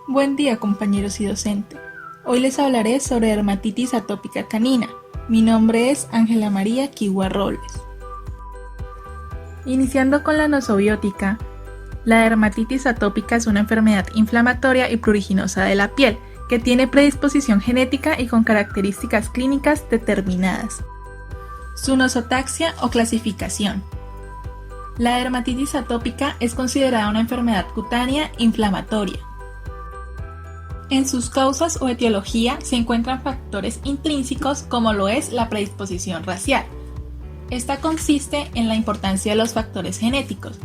Buen día, compañeros y docente. Hoy les hablaré sobre dermatitis atópica canina. Mi nombre es Ángela María Quigua Robles. Iniciando con la nosobiótica, la dermatitis atópica es una enfermedad inflamatoria y pruriginosa de la piel que tiene predisposición genética y con características clínicas determinadas. Su nosotaxia o clasificación. La dermatitis atópica es considerada una enfermedad cutánea inflamatoria. En sus causas o etiología se encuentran factores intrínsecos como lo es la predisposición racial. Esta consiste en la importancia de los factores genéticos.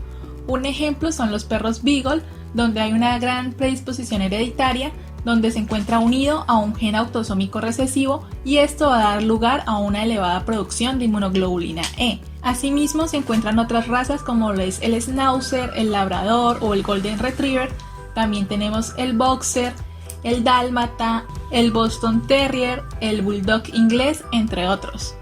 Un ejemplo son los perros Beagle, donde hay una gran predisposición hereditaria, donde se encuentra unido a un gen autosómico recesivo y esto va a dar lugar a una elevada producción de inmunoglobulina E. Asimismo se encuentran otras razas como lo es el Schnauzer, el Labrador o el Golden Retriever. También tenemos el Boxer, el Dálmata, el Boston Terrier, el Bulldog inglés, entre otros.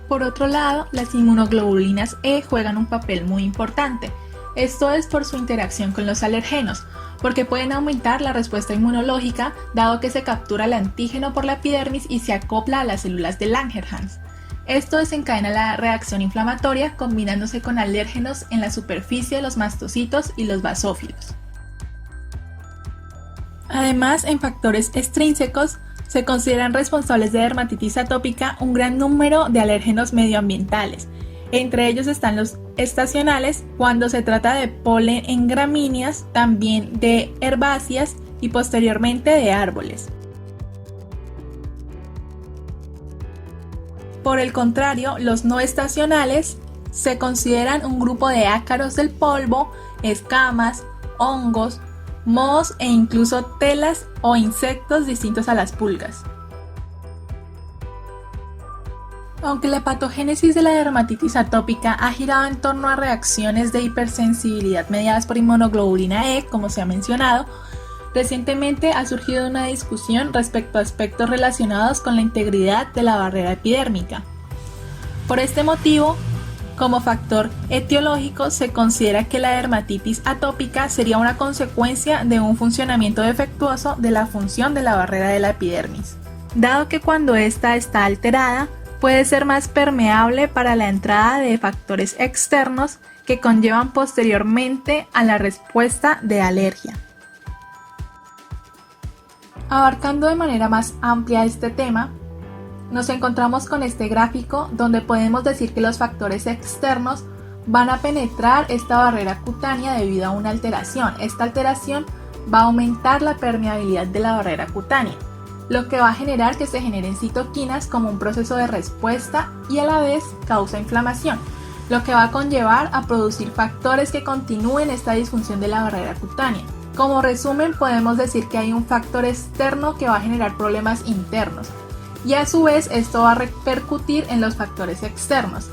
Por otro lado, las inmunoglobulinas E juegan un papel muy importante. Esto es por su interacción con los alergenos, porque pueden aumentar la respuesta inmunológica dado que se captura el antígeno por la epidermis y se acopla a las células de Langerhans. Esto desencadena la reacción inflamatoria combinándose con alérgenos en la superficie de los mastocitos y los basófilos. Además, en factores extrínsecos se consideran responsables de dermatitis atópica un gran número de alérgenos medioambientales. Entre ellos están los estacionales, cuando se trata de polen en gramíneas, también de herbáceas y posteriormente de árboles. Por el contrario, los no estacionales se consideran un grupo de ácaros del polvo, escamas, hongos, mohos e incluso telas o insectos distintos a las pulgas. Aunque la patogénesis de la dermatitis atópica ha girado en torno a reacciones de hipersensibilidad mediadas por inmunoglobulina E, como se ha mencionado, recientemente ha surgido una discusión respecto a aspectos relacionados con la integridad de la barrera epidérmica. Por este motivo, como factor etiológico se considera que la dermatitis atópica sería una consecuencia de un funcionamiento defectuoso de la función de la barrera de la epidermis, dado que cuando ésta está alterada, puede ser más permeable para la entrada de factores externos que conllevan posteriormente a la respuesta de alergia. Abarcando de manera más amplia este tema, nos encontramos con este gráfico donde podemos decir que los factores externos van a penetrar esta barrera cutánea debido a una alteración. Esta alteración va a aumentar la permeabilidad de la barrera cutánea, lo que va a generar que se generen citoquinas como un proceso de respuesta y a la vez causa inflamación, lo que va a conllevar a producir factores que continúen esta disfunción de la barrera cutánea. Como resumen, podemos decir que hay un factor externo que va a generar problemas internos y a su vez esto va a repercutir en los factores externos.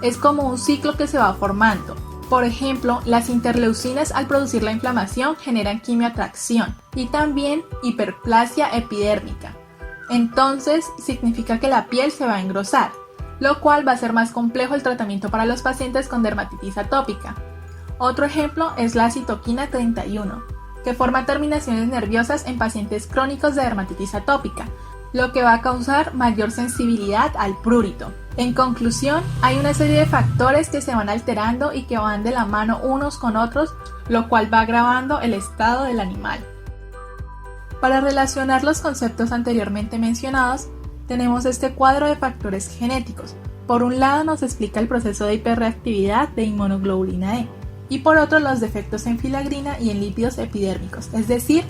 Es como un ciclo que se va formando. Por ejemplo, las interleucinas al producir la inflamación generan quimioatracción y también hiperplasia epidérmica. Entonces significa que la piel se va a engrosar, lo cual va a ser más complejo el tratamiento para los pacientes con dermatitis atópica. Otro ejemplo es la citoquina 31, que forma terminaciones nerviosas en pacientes crónicos de dermatitis atópica, lo que va a causar mayor sensibilidad al prurito. En conclusión, hay una serie de factores que se van alterando y que van de la mano unos con otros, lo cual va agravando el estado del animal. Para relacionar los conceptos anteriormente mencionados, tenemos este cuadro de factores genéticos. Por un lado nos explica el proceso de hiperreactividad de inmunoglobulina E y por otro los defectos en filagrina y en lípidos epidérmicos, es decir,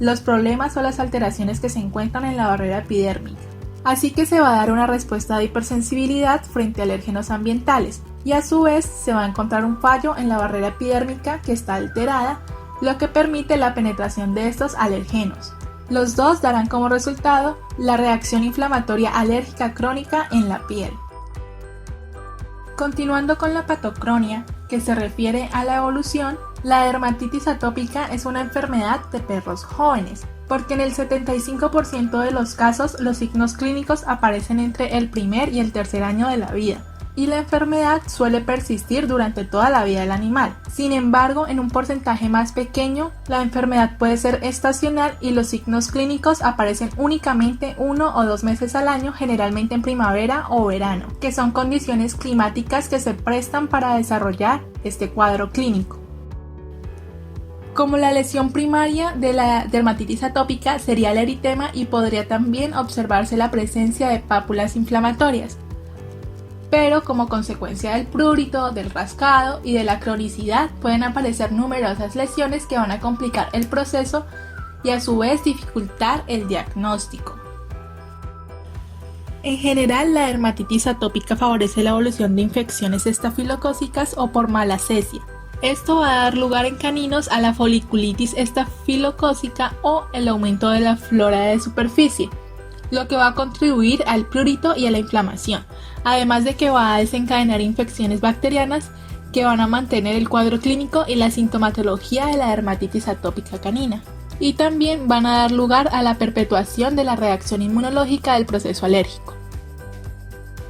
los problemas o las alteraciones que se encuentran en la barrera epidérmica. Así que se va a dar una respuesta de hipersensibilidad frente a alérgenos ambientales y a su vez se va a encontrar un fallo en la barrera epidérmica que está alterada, lo que permite la penetración de estos alergenos. Los dos darán como resultado la reacción inflamatoria alérgica crónica en la piel. Continuando con la patocronia, que se refiere a la evolución, la dermatitis atópica es una enfermedad de perros jóvenes, porque en el 75% de los casos los signos clínicos aparecen entre el primer y el tercer año de la vida, y la enfermedad suele persistir durante toda la vida del animal. Sin embargo, en un porcentaje más pequeño, la enfermedad puede ser estacional y los signos clínicos aparecen únicamente 1 o 2 meses al año, generalmente en primavera o verano, que son condiciones climáticas que se prestan para desarrollar este cuadro clínico. Como la lesión primaria de la dermatitis atópica sería el eritema y podría también observarse la presencia de pápulas inflamatorias. Pero como consecuencia del prurito, del rascado y de la cronicidad pueden aparecer numerosas lesiones que van a complicar el proceso y a su vez dificultar el diagnóstico. En general, la dermatitis atópica favorece la evolución de infecciones estafilocócicas o por malacesia. Esto va a dar lugar en caninos a la foliculitis estafilocócica o el aumento de la flora de superficie, lo que va a contribuir al prurito y a la inflamación, además de que va a desencadenar infecciones bacterianas que van a mantener el cuadro clínico y la sintomatología de la dermatitis atópica canina. Y también van a dar lugar a la perpetuación de la reacción inmunológica del proceso alérgico.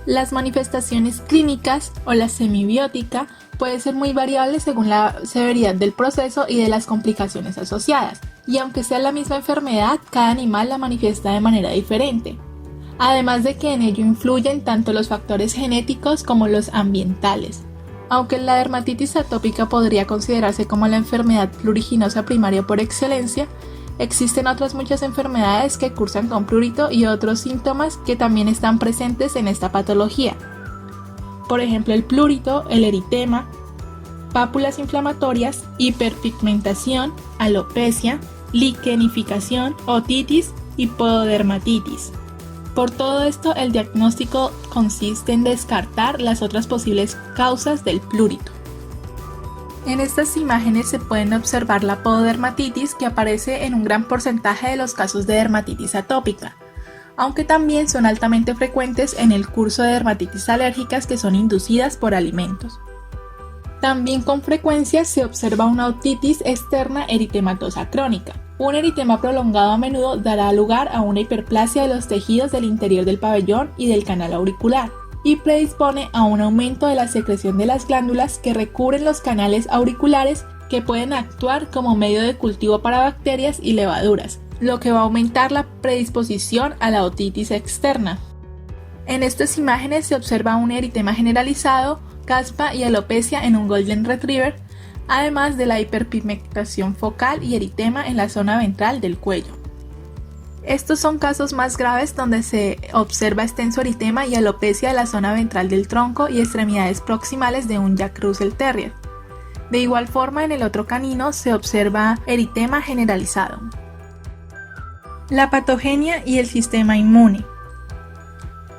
Las manifestaciones clínicas o la semibiótica puede ser muy variable según la severidad del proceso y de las complicaciones asociadas, y aunque sea la misma enfermedad, cada animal la manifiesta de manera diferente. Además de que en ello influyen tanto los factores genéticos como los ambientales. Aunque la dermatitis atópica podría considerarse como la enfermedad pruriginosa primaria por excelencia, existen otras muchas enfermedades que cursan con prurito y otros síntomas que también están presentes en esta patología. Por ejemplo, el prurito, el eritema, pápulas inflamatorias, hiperpigmentación, alopecia, liquenificación, otitis y pododermatitis. Por todo esto, el diagnóstico consiste en descartar las otras posibles causas del prurito. En estas imágenes se pueden observar la pododermatitis, que aparece en un gran porcentaje de los casos de dermatitis atópica, aunque también son altamente frecuentes en el curso de dermatitis alérgicas que son inducidas por alimentos. También con frecuencia se observa una otitis externa eritematosa crónica. Un eritema prolongado a menudo dará lugar a una hiperplasia de los tejidos del interior del pabellón y del canal auricular, y predispone a un aumento de la secreción de las glándulas que recubren los canales auriculares, que pueden actuar como medio de cultivo para bacterias y levaduras, lo que va a aumentar la predisposición a la otitis externa. En estas imágenes se observa un eritema generalizado, caspa y alopecia en un Golden Retriever, además de la hiperpigmentación focal y eritema en la zona ventral del cuello. Estos son casos más graves donde se observa extenso eritema y alopecia de la zona ventral del tronco y extremidades proximales de un Jack Russell Terrier. De igual forma, en el otro canino se observa eritema generalizado. La patogenia y el sistema inmune.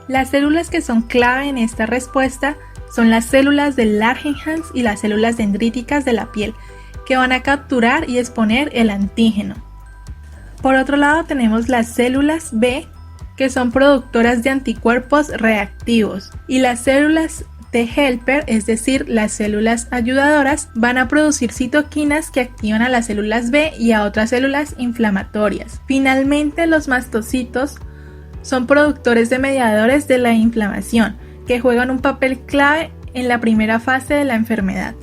Las células que son clave en esta respuesta son las células de Langerhans y las células dendríticas de la piel, que van a capturar y exponer el antígeno. Por otro lado tenemos las células B, que son productoras de anticuerpos reactivos, y las células T helper, es decir, las células ayudadoras, van a producir citoquinas que activan a las células B y a otras células inflamatorias. Finalmente, los mastocitos son productores de mediadores de la inflamación, que juegan un papel clave en la primera fase de la enfermedad.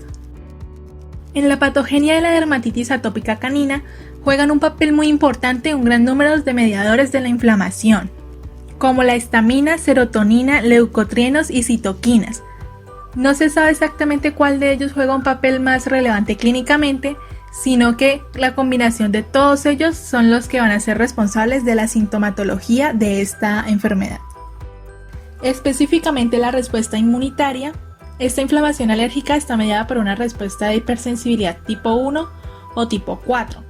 En la patogenia de la dermatitis atópica canina juegan un papel muy importante un gran número de mediadores de la inflamación, como la histamina, serotonina, leucotrienos y citoquinas. No se sabe exactamente cuál de ellos juega un papel más relevante clínicamente, sino que la combinación de todos ellos son los que van a ser responsables de la sintomatología de esta enfermedad. Específicamente la respuesta inmunitaria. Esta inflamación alérgica está mediada por una respuesta de hipersensibilidad tipo 1 o tipo 4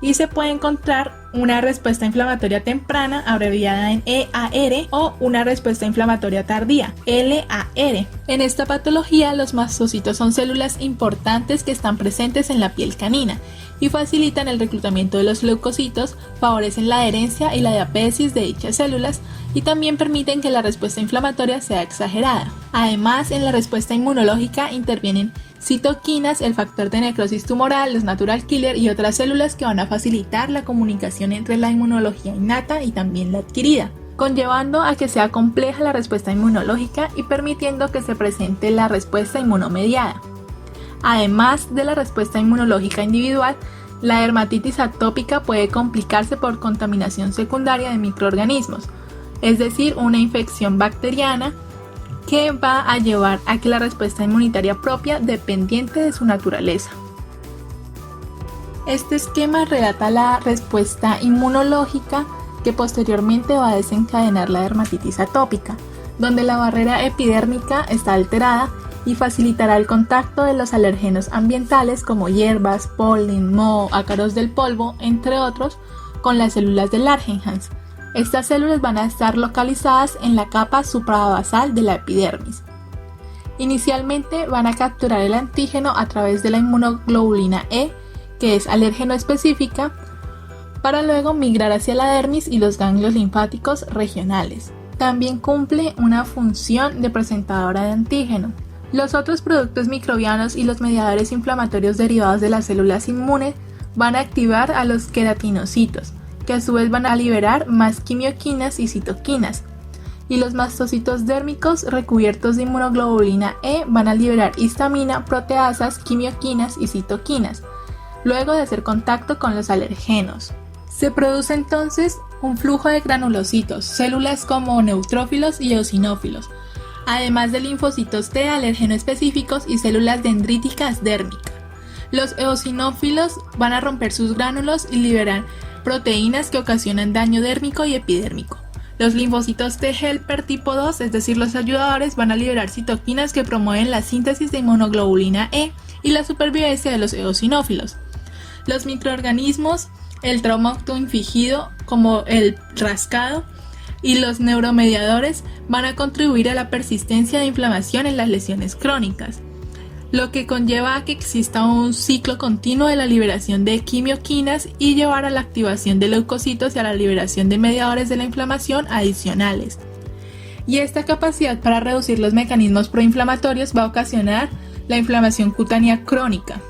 y se puede encontrar una respuesta inflamatoria temprana abreviada en EAR o una respuesta inflamatoria tardía LAR. En esta patología los mastocitos son células importantes que están presentes en la piel canina y facilitan el reclutamiento de los leucocitos, favorecen la adherencia y la diapésis de dichas células y también permiten que la respuesta inflamatoria sea exagerada. Además, en la respuesta inmunológica intervienen citoquinas, el factor de necrosis tumoral, los natural killer y otras células que van a facilitar la comunicación entre la inmunología innata y también la adquirida. conllevando a que sea compleja la respuesta inmunológica y permitiendo que se presente la respuesta inmunomediada. Además de la respuesta inmunológica individual, la dermatitis atópica puede complicarse por contaminación secundaria de microorganismos, es decir, una infección bacteriana que va a llevar a que la respuesta inmunitaria propia dependiente de su naturaleza. Este esquema relata la respuesta inmunológica que posteriormente va a desencadenar la dermatitis atópica, donde la barrera epidérmica está alterada y facilitará el contacto de los alergenos ambientales como hierbas, polen, moho, ácaros del polvo, entre otros, con las células de Langerhans. Estas células van a estar localizadas en la capa suprabasal de la epidermis. Inicialmente van a capturar el antígeno a través de la inmunoglobulina E, que es alérgeno específica, para luego migrar hacia la dermis y los ganglios linfáticos regionales. También cumple una función de presentadora de antígeno. Los otros productos microbianos y los mediadores inflamatorios derivados de las células inmunes van a activar a los queratinocitos, que a su vez van a liberar más quimioquinas y citoquinas. Y los mastocitos dérmicos recubiertos de inmunoglobulina E van a liberar histamina, proteasas, quimioquinas y citoquinas, luego de hacer contacto con los alergenos. Se produce entonces un flujo de granulocitos, células como neutrófilos y eosinófilos, además de linfocitos T alergeno específicos y células dendríticas dérmicas. Los eosinófilos van a romper sus gránulos y liberar proteínas que ocasionan daño dérmico y epidérmico. Los linfocitos T helper tipo 2, es decir, los ayudadores, van a liberar citoquinas que promueven la síntesis de inmunoglobulina E y la supervivencia de los eosinófilos. Los microorganismos, el trauma autoinfligido como el rascado y los neuromediadores van a contribuir a la persistencia de inflamación en las lesiones crónicas, lo que conlleva a que exista un ciclo continuo de la liberación de quimioquinas y llevar a la activación de leucocitos y a la liberación de mediadores de la inflamación adicionales. Y esta capacidad para reducir los mecanismos proinflamatorios va a ocasionar la inflamación cutánea crónica.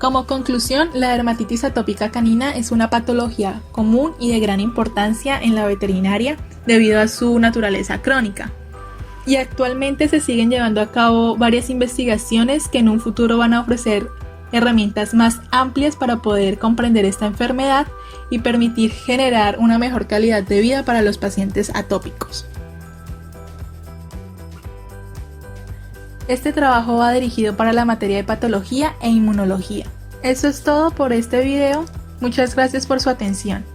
Como conclusión, la dermatitis atópica canina es una patología común y de gran importancia en la veterinaria debido a su naturaleza crónica. Y actualmente se siguen llevando a cabo varias investigaciones que en un futuro van a ofrecer herramientas más amplias para poder comprender esta enfermedad y permitir generar una mejor calidad de vida para los pacientes atópicos. Este trabajo va dirigido para la materia de patología e inmunología. Eso es todo por este video. Muchas gracias por su atención.